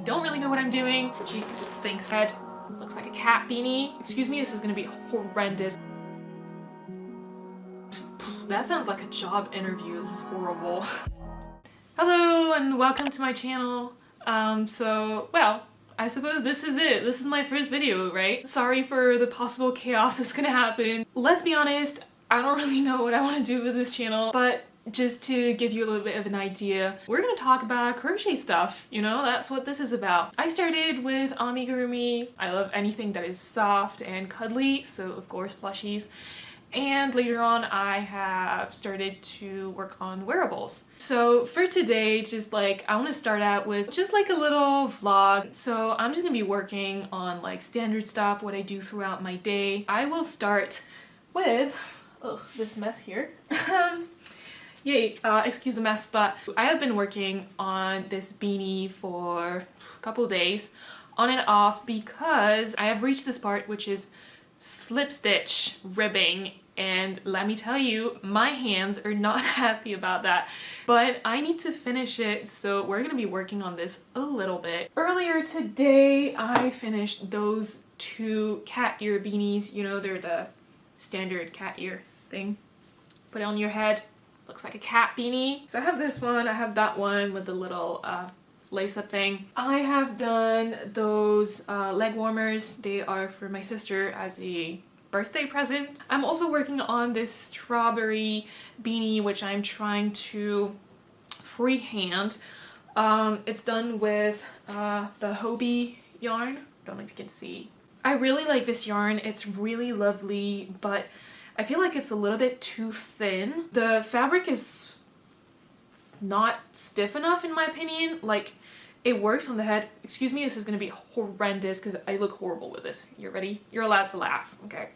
Don't really know what I'm doing. Jesus, it stinks. Head looks like a cat beanie. Excuse me, this is gonna be horrendous. That sounds like a job interview. This is horrible. Hello and welcome to my channel. Well, I suppose this is it. This is my first video, right? Sorry for the possible chaos that's gonna happen. Let's be honest, I don't really know what I want to do with this channel, but just to give you a little bit of an idea, we're gonna talk about crochet stuff, you know? That's what this is about. I started with amigurumi. I love anything that is soft and cuddly, so of course plushies. And later on, I have started to work on wearables. So for today, I want to start out with just like a little vlog. So I'm just gonna be working on like standard stuff, what I do throughout my day. I will start with, this mess here. Yay, excuse the mess, but I have been working on this beanie for a couple days, on and off, because I have reached this part, which is slip stitch ribbing, and let me tell you, my hands are not happy about that, but I need to finish it, so we're gonna be working on this a little bit. Earlier today, I finished those two cat ear beanies. You know, they're the standard cat ear thing. Put it on your head. Looks like a cat beanie. So I have this one, I have that one with the little lace-up thing. I have done those leg warmers. They are for my sister as a birthday present. I'm also working on this strawberry beanie, which I'm trying to freehand. It's done with the Hobie yarn. Don't know if you can see. I really like this yarn. It's really lovely, but I feel like it's a little bit too thin. The fabric is not stiff enough in my opinion. Like, it works on the head. Excuse me, this is gonna be horrendous because I look horrible with this. You ready? You're allowed to laugh, okay?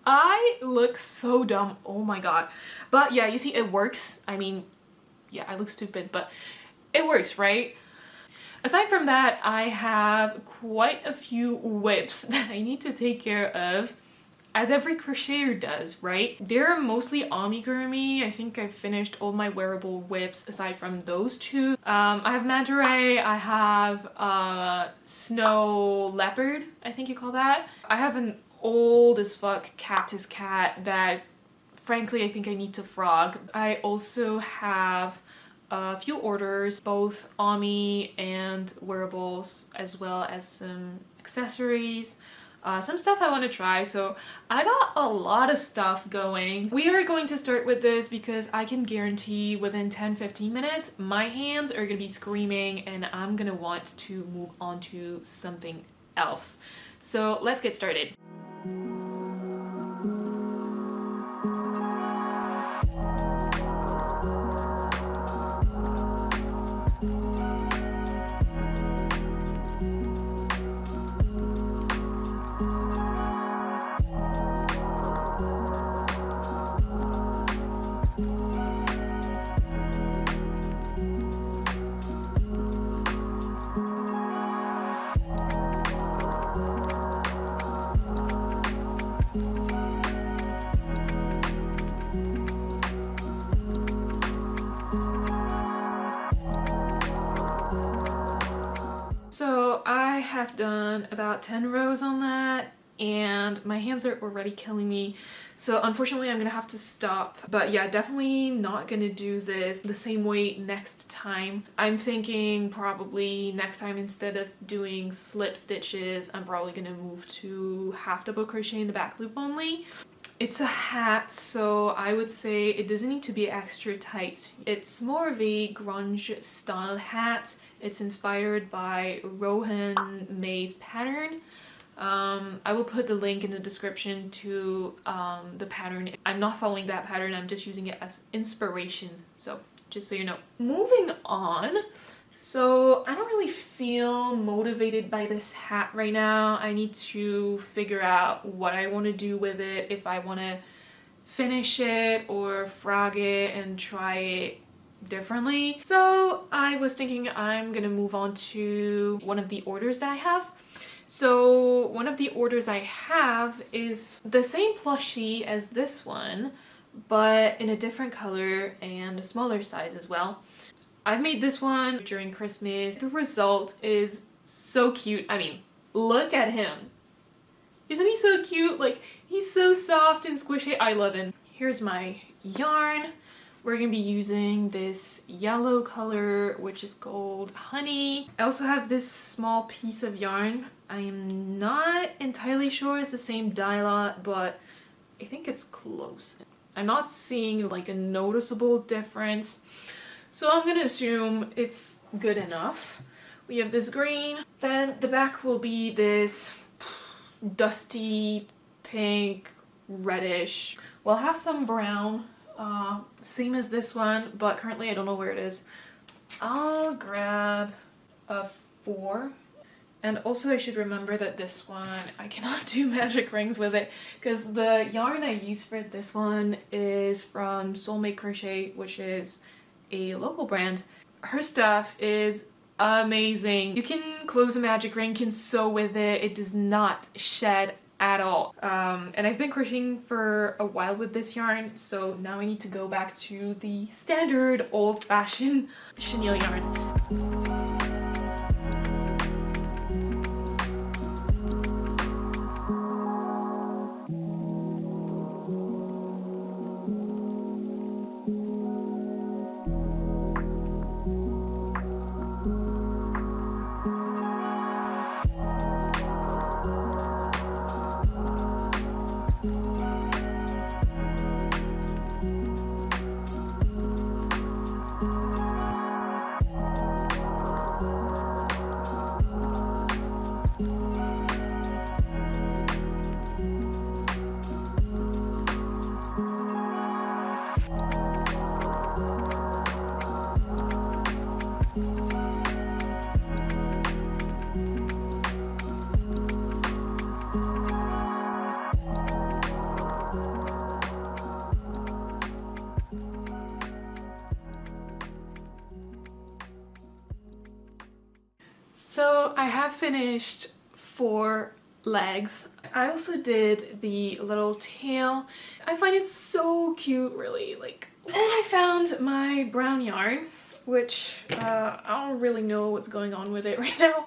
I look so dumb, oh my god. But yeah, you see, it works. I mean, yeah, I look stupid, but it works, right? Aside from that, I have quite a few whips that I need to take care of, as every crocheter does, right? They're mostly amigurumi. I think I've finished all my wearable whips aside from those two. I have Mandarae, I have snow leopard, I think you call that. I have an old as fuck cactus cat that frankly I think I need to frog. I also have a few orders, both Ami and wearables, as well as some accessories, some stuff I want to try. So I got a lot of stuff going. We are going to start with this because I can guarantee within 10-15 minutes my hands are gonna be screaming and I'm gonna want to move on to something else. So let's get started. So I have done about 10 rows on that and my hands are already killing me. So unfortunately I'm gonna have to stop. But yeah, definitely not gonna do this the same way next time. I'm thinking probably next time instead of doing slip stitches, I'm probably gonna move to half double crochet in the back loop only. It's a hat, so I would say it doesn't need to be extra tight. It's more of a grunge style hat. It's inspired by Rohan May's pattern. I will put the link in the description to the pattern. I'm not following that pattern, I'm just using it as inspiration, so just so you know. Moving on. So I don't really feel motivated by this hat right now. I need to figure out what I want to do with it, if I want to finish it or frog it and try it differently. So I was thinking I'm gonna move on to one of the orders that I have. So one of the orders I have is the same plushie as this one, but in a different color and a smaller size as well. I made this one during Christmas. The result is so cute. I mean, look at him. Isn't he so cute? Like, he's so soft and squishy. I love him. Here's my yarn. We're gonna be using this yellow color, which is called Honey. I also have this small piece of yarn. I am not entirely sure it's the same dye lot, but I think it's close. I'm not seeing like a noticeable difference, so I'm gonna assume it's good enough. We have this green. Then the back will be this dusty pink, reddish. We'll have some brown, same as this one, but currently I don't know where it is. I'll grab a 4. And also I should remember that this one, I cannot do magic rings with it because the yarn I use for this one is from Soulmate Crochet, which is a local brand. Her stuff is amazing. You can close a magic ring, can sew with it. It does not shed at all. And I've been crocheting for a while with this yarn, so now I need to go back to the standard old-fashioned chenille yarn. So I have finished 4 legs. I also did the little tail. I find it so cute, really. Like, and I found my brown yarn, which I don't really know what's going on with it right now.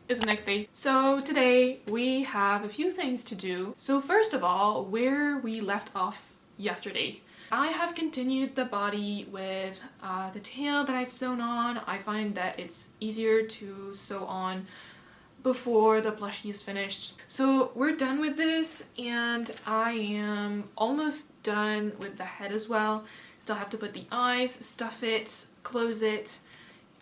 It's the next day. So today we have a few things to do. So first of all, where we left off yesterday, I have continued the body with the tail that I've sewn on. I find that it's easier to sew on before the plushie is finished. So we're done with this and I am almost done with the head as well. Still have to put the eyes, stuff it, close it,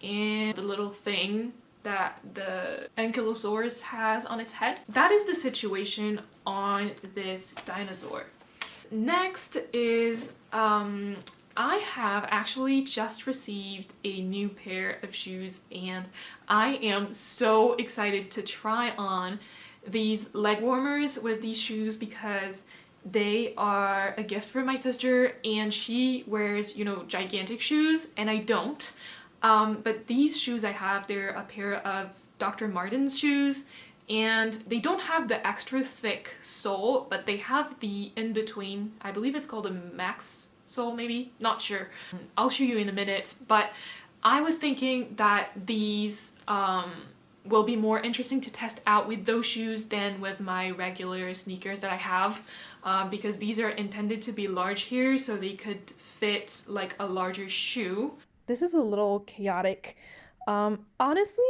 and the little thing that the ankylosaurus has on its head. That is the situation on this dinosaur. Next is I have actually just received a new pair of shoes and I am so excited to try on these leg warmers with these shoes because they are a gift from my sister and she wears, you know, gigantic shoes and I don't. But these shoes I have, they're a pair of Dr. Martens shoes and they don't have the extra thick sole, but they have the in-between. I believe it's called a max sole, maybe? Not sure. I'll show you in a minute, but I was thinking that these will be more interesting to test out with those shoes than with my regular sneakers that I have because these are intended to be large here so they could fit like a larger shoe. This is a little chaotic. Honestly,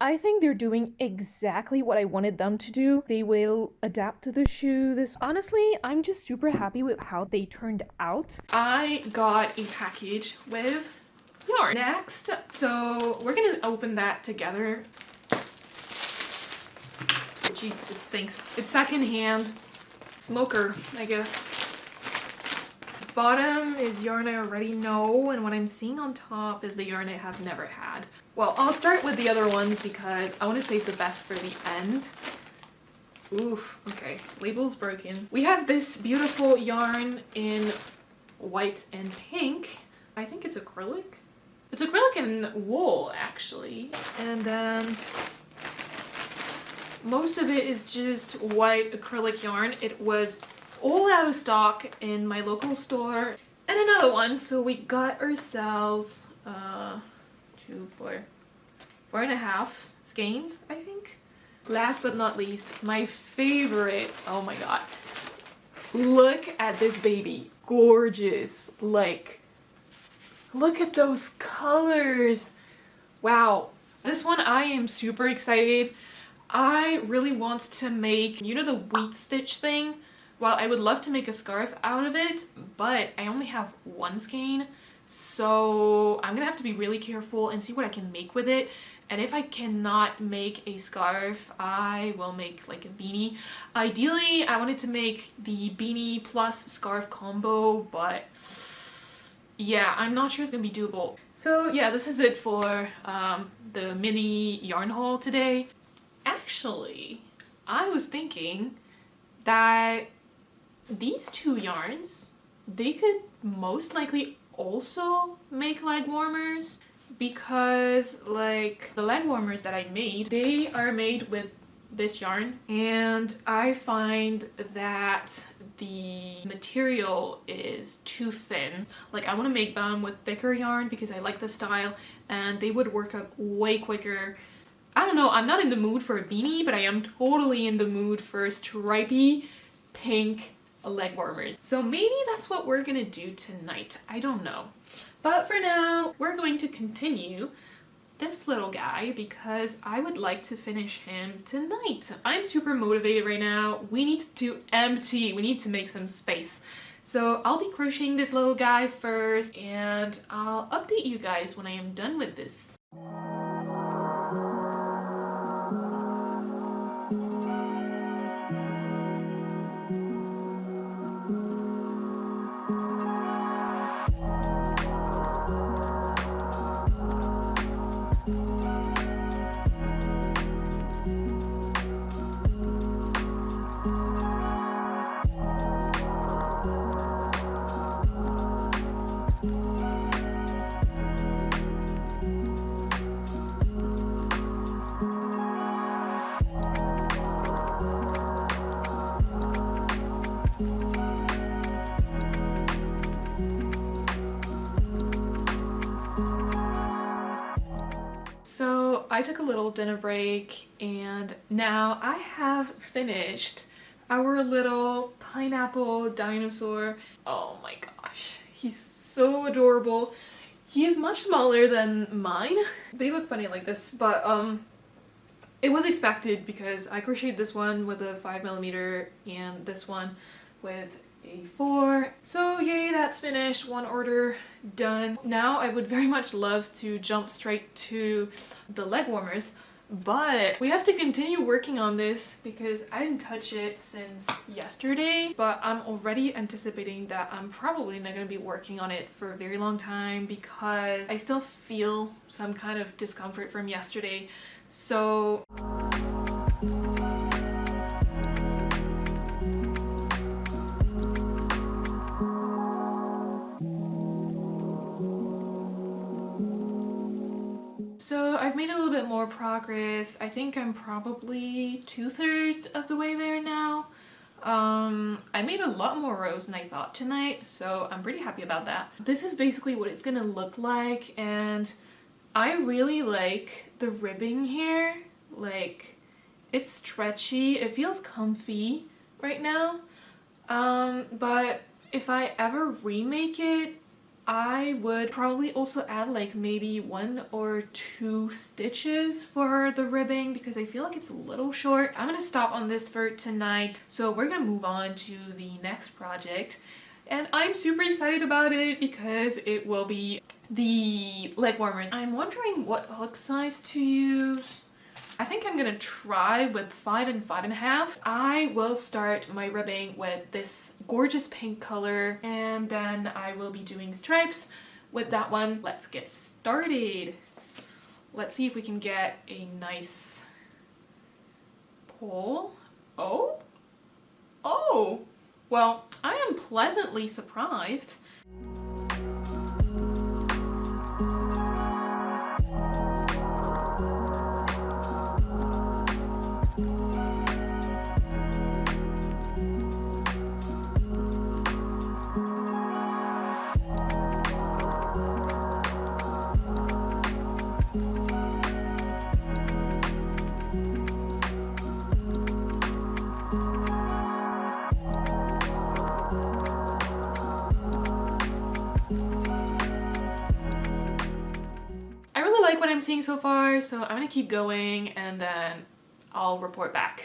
I think they're doing exactly what I wanted them to do. They will adapt to the shoe. Honestly, I'm just super happy with how they turned out. I got a package with yarn. Next, so we're gonna open that together. jeez, it stinks. It's secondhand. Smoker, I guess. Bottom is yarn I already know, and what I'm seeing on top is the yarn I have never had. Well, I'll start with the other ones because I want to save the best for the end. Oof, okay, label's broken. We have this beautiful yarn in white and pink. I think it's acrylic. It's acrylic and wool, actually. And then most of it is just white acrylic yarn. It was all out of stock in my local store. And another one, so we got ourselves 4.5 skeins, I think. Last but not least, my favorite, oh my god. Look at this baby. Gorgeous. Like, look at those colors. Wow. This one I am super excited. I really want to make, you know, the wheat stitch thing? Well, I would love to make a scarf out of it, but I only have one skein. So I'm gonna have to be really careful and see what I can make with it. And if I cannot make a scarf, I will make like a beanie. Ideally, I wanted to make the beanie plus scarf combo, but yeah, I'm not sure it's gonna be doable. So yeah, this is it for the mini yarn haul today. Actually, I was thinking that these two yarns, they could most likely also make leg warmers, because like the leg warmers that I made, they are made with this yarn, and I find that the material is too thin. Like I want to make them with thicker yarn because I like the style and they would work up way quicker. I don't know, I'm not in the mood for a beanie, but I am totally in the mood for stripy pink leg warmers. So maybe that's what we're gonna do tonight. I don't know. But for now, we're going to continue this little guy because I would like to finish him tonight. I'm super motivated right now. We need to empty. We need to make some space. So I'll be crocheting this little guy first and I'll update you guys when I am done with this. So I took a little dinner break and now I have finished our little pineapple dinosaur. Oh my gosh, he's so adorable. He is much smaller than mine. They look funny like this, but it was expected because I crocheted this one with a 5mm and this one with a 4. So yay, that's finished. One order done. Now I would very much love to jump straight to the leg warmers, but we have to continue working on this because I didn't touch it since yesterday, but I'm already anticipating that I'm probably not going to be working on it for a very long time because I still feel some kind of discomfort from yesterday. So I've made a little bit more progress. I think I'm probably 2/3 of the way there now. I made a lot more rows than I thought tonight, so I'm pretty happy about that. This is basically what it's gonna look like, and I really like the ribbing here. Like, it's stretchy, it feels comfy right now. But if I ever remake it, I would probably also add like maybe 1 or 2 stitches for the ribbing because I feel like it's a little short. I'm gonna stop on this for tonight. So we're gonna move on to the next project. And I'm super excited about it because it will be the leg warmers. I'm wondering what hook size to use. I think I'm gonna try with 5 and 5.5. I will start my ribbing with this gorgeous pink color, and then I will be doing stripes with that one. Let's get started. Let's see if we can get a nice pull. Oh, well, I am pleasantly surprised. Like what I'm seeing so far, so I'm gonna keep going and then I'll report back.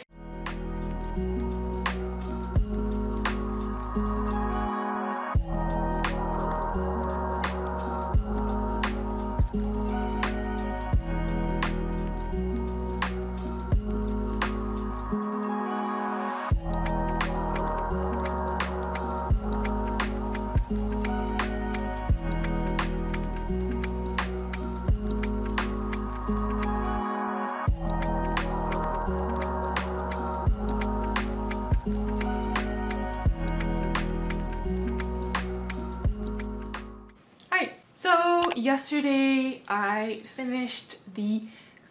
So yesterday I finished the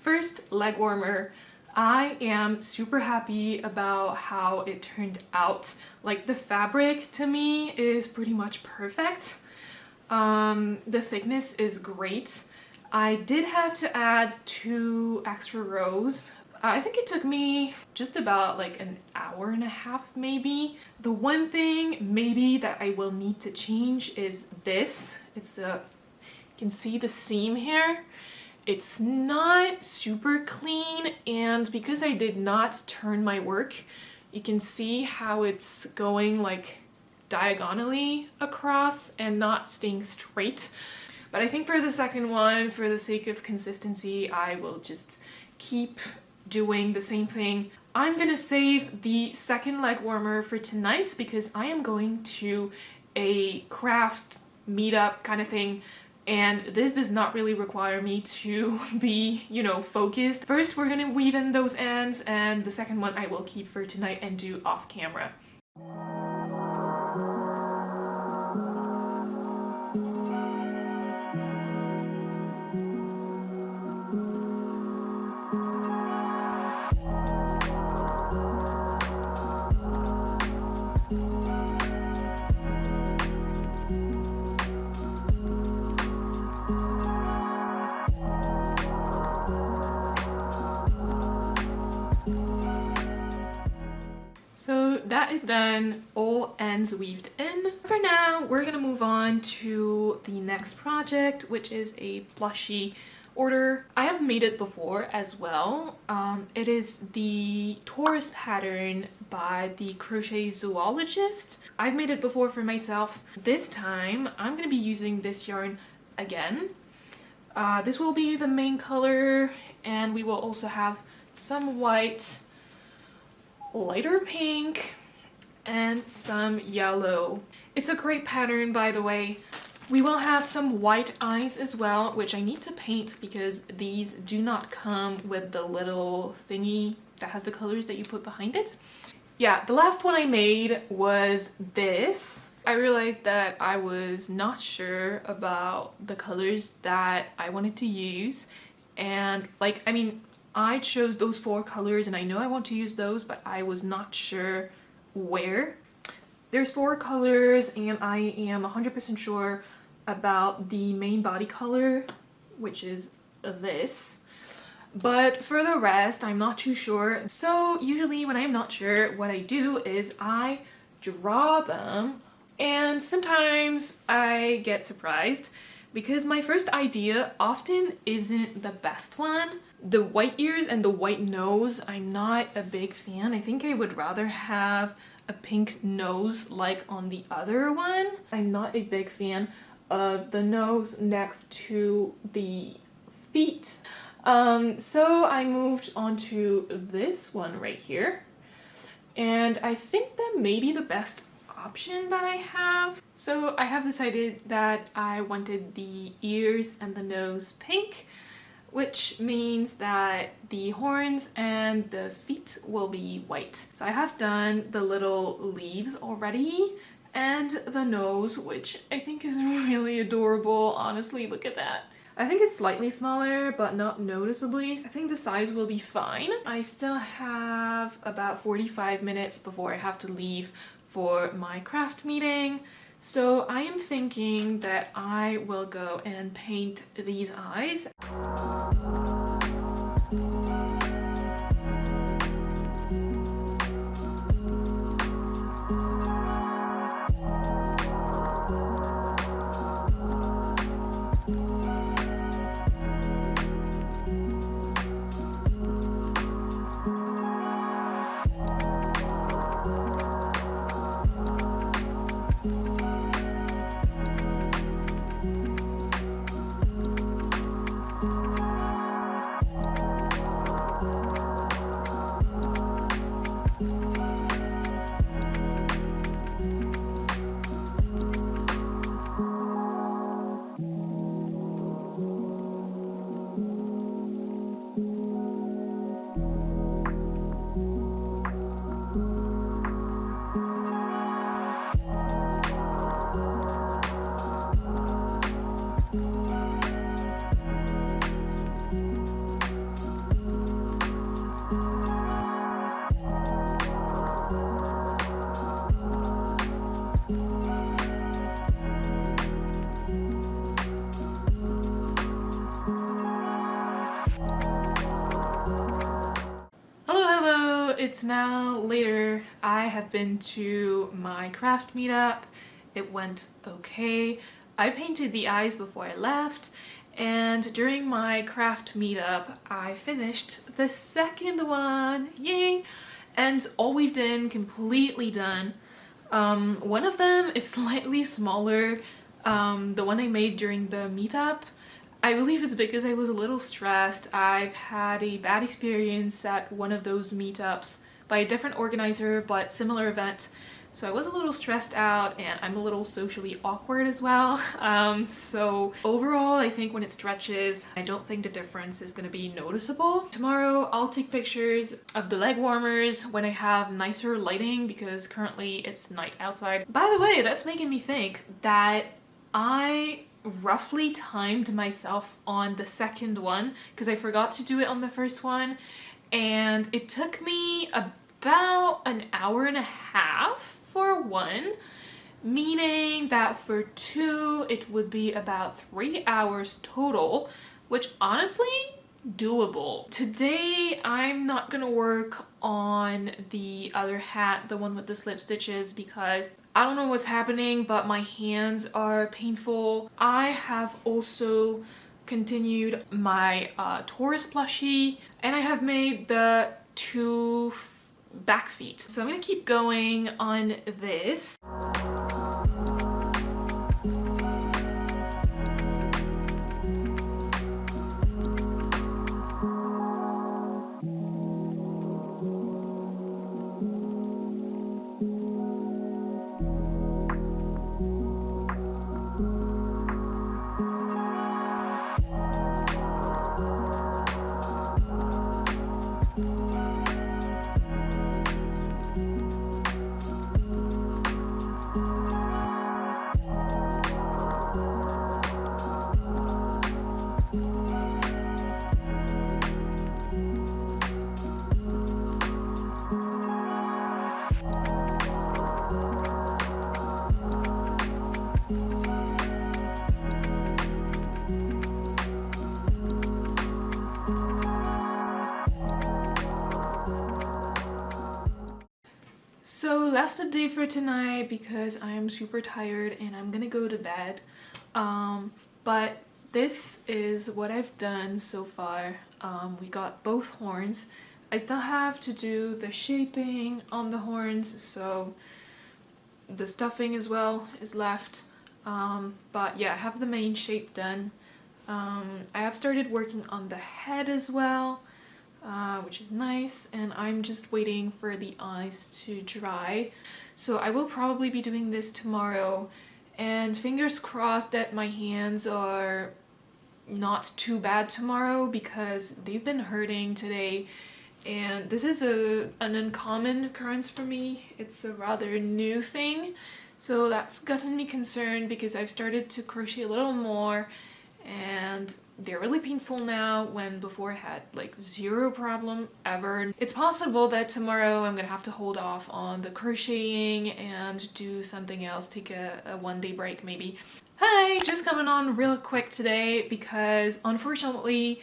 first leg warmer. I am super happy about how it turned out. Like, the fabric to me is pretty much perfect. The thickness is great. I did have to add 2 extra rows. I think it took me just about like an hour and a half maybe. The one thing maybe that I will need to change is this. It's a, you can see the seam here. It's not super clean, and because I did not turn my work, you can see how it's going like diagonally across and not staying straight. But I think for the second one, for the sake of consistency, I will just keep doing the same thing. I'm gonna save the second leg warmer for tonight because I am going to a craft meetup kind of thing, and this does not really require me to be, you know, focused. First, we're gonna weave in those ends, and the second one I will keep for tonight and do off camera. So that is done, all ends weaved in. For now, we're gonna move on to the next project, which is a plushie order. I have made it before as well. It is the Taurus pattern by the Crochet Zoologist. I've made it before for myself. This time, I'm gonna be using this yarn again. This will be the main color, and we will also have some white, lighter pink, and some yellow. It's a great pattern, by the way. We will have some white eyes as well, which I need to paint because these do not come with the little thingy that has the colors that you put behind it. Yeah, the last one I made was this. I realized that I was not sure about the colors that I wanted to use, and like, I mean, I chose those 4 colors and I know I want to use those, but I was not sure where. There's 4 colors and I am 100% sure about the main body color, which is this. But for the rest, I'm not too sure. So usually when I'm not sure, what I do is I draw them, and sometimes I get surprised because my first idea often isn't the best one. The white ears and the white nose, I'm not a big fan. I think I would rather have a pink nose like on the other one. I'm not a big fan of the nose next to the feet. So I moved on to this one right here. And I think that may be the best option that I have. So I have decided that I wanted the ears and the nose pink, which means that the horns and the feet will be white. So I have done the little leaves already and the nose, which I think is really adorable. Honestly, look at that. I think it's slightly smaller, but not noticeably. I think the size will be fine. I still have about 45 minutes before I have to leave for my craft meeting. So I am thinking that I will go and paint these eyes. It's now later. I have been to my craft meetup. It went okay. I painted the eyes before I left, and during my craft meetup, I finished the second one. Yay! And all we've done, completely done. One of them is slightly smaller. The one I made during the meetup. I believe it's because I was a little stressed. I've had a bad experience at one of those meetups by a different organizer, but similar event. So I was a little stressed out, and I'm a little socially awkward as well. So overall, I think when it stretches, I don't think the difference is gonna be noticeable. Tomorrow, I'll take pictures of the leg warmers when I have nicer lighting, because currently it's night outside. By the way, that's making me think that I roughly timed myself on the second one because I forgot to do it on the first one, and it took me about an hour and a half for one, meaning that for two it would be about 3 hours total, which honestly doable. Today I'm not gonna work on the other hat, the one with the slip stitches, because I don't know what's happening, but my hands are painful. I have also continued my Taurus plushie, and I have made the two back feet. So I'm gonna keep going on this. So last update for tonight, because I am super tired and I'm gonna go to bed. But this is what I've done so far. We got both horns. I still have to do the shaping on the horns, so the stuffing as well is left. But yeah, I have the main shape done. I have started working on the head as well, which is nice, and I'm just waiting for the eyes to dry. So I will probably be doing this tomorrow, and fingers crossed that my hands are not too bad tomorrow because they've been hurting today. And this is an uncommon occurrence for me. It's a rather new thing. So that's gotten me concerned because I've started to crochet a little more and they're really painful now when before I had like zero problem ever. It's possible that tomorrow I'm gonna have to hold off on the crocheting and do something else, take a one-day break maybe. Hi, just coming on real quick today because unfortunately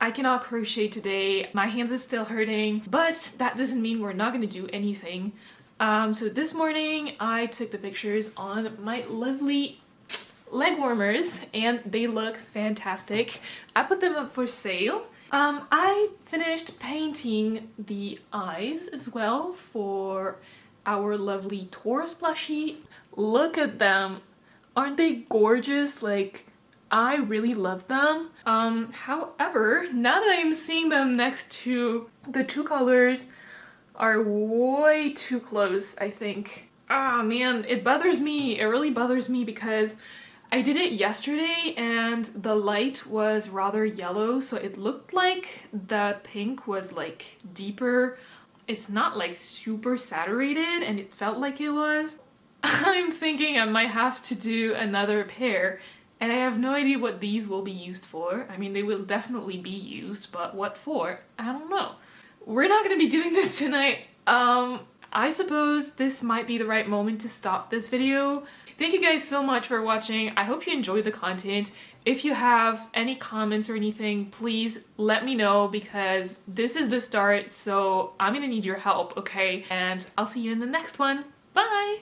I cannot crochet today. My hands are still hurting, but that doesn't mean we're not gonna do anything. So this morning I took the pictures on my lovely leg warmers and they look fantastic. I put them up for sale. I finished painting the eyes as well for our lovely Taurus plushie. Look at them. Aren't they gorgeous? Like, I really love them. However, now that I'm seeing them next to the two colors are way too close, I think. Ah, man, it bothers me. It really bothers me because I did it yesterday and the light was rather yellow, so it looked like the pink was like deeper. It's not like super saturated and it felt like it was. I'm thinking I might have to do another pair. And I have no idea what these will be used for. I mean, they will definitely be used, but what for? I don't know. We're not gonna be doing this tonight. I suppose this might be the right moment to stop this video. Thank you guys so much for watching. I hope you enjoyed the content. If you have any comments or anything, please let me know because this is the start, so I'm gonna need your help, okay? And I'll see you in the next one. Bye!